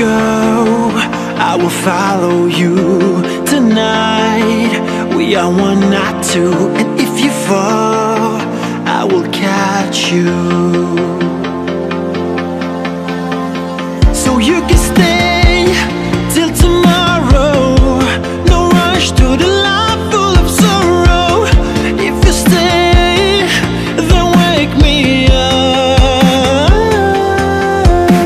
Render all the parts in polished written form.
go, I will follow you tonight. We are one, not two. And if you fall, I will catch you. So you can stay till tomorrow. No rush to the life full of sorrow. If you stay, then wake me up.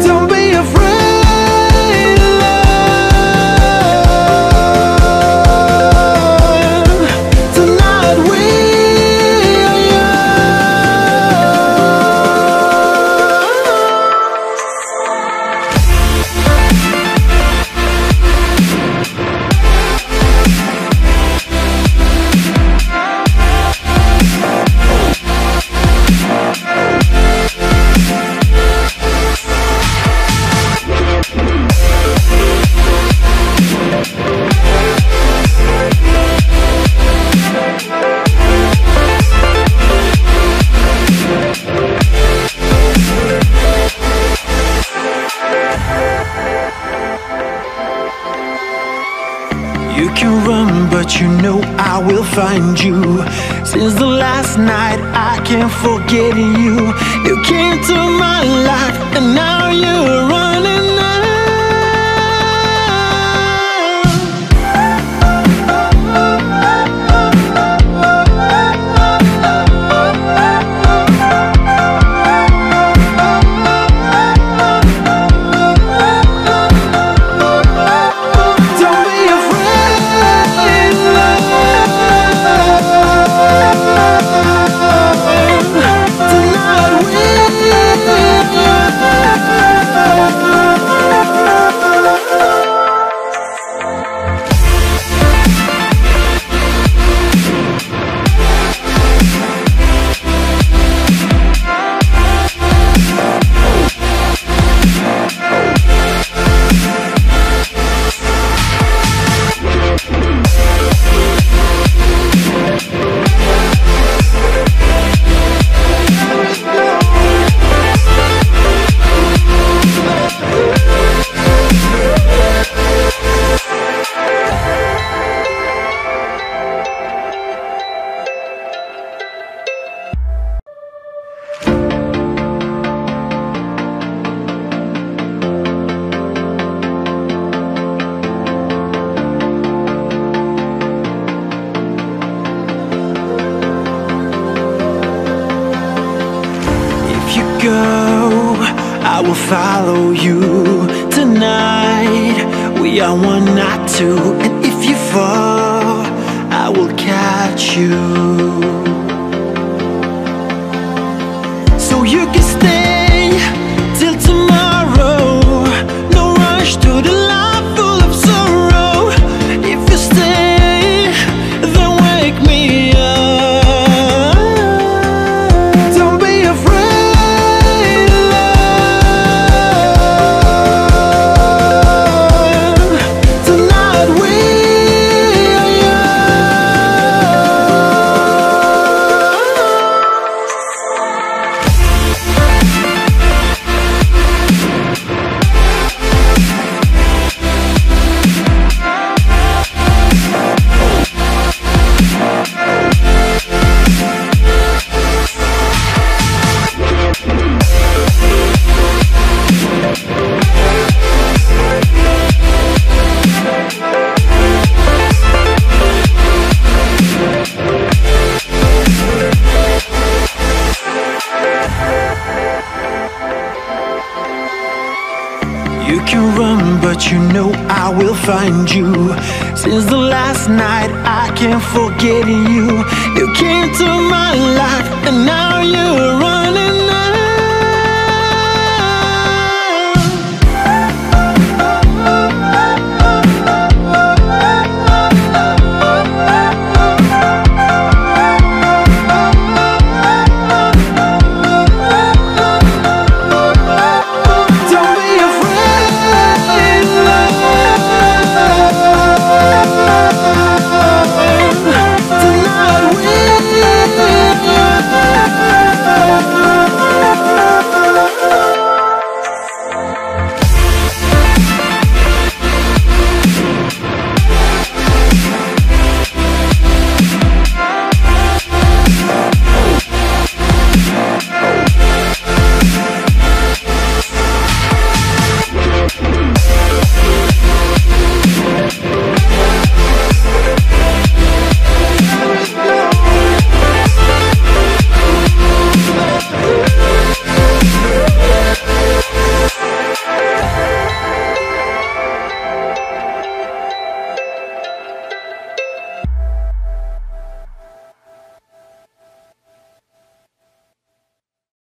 Don't be afraid, love. Tonight we are You can run, but you know I will find you. Since the last night, I can't forget you. You came to my life, and now you're running out. Go, I will follow you tonight. We are one, not two. And if you fall, I will catch you. So you can stay till tomorrow. No rush to the life full of sorrow. If you stay, then wake me up. Don't be afraid. You can run, but you know I will find you. Since the last night, I can't forget you. You came to my life, and now you're running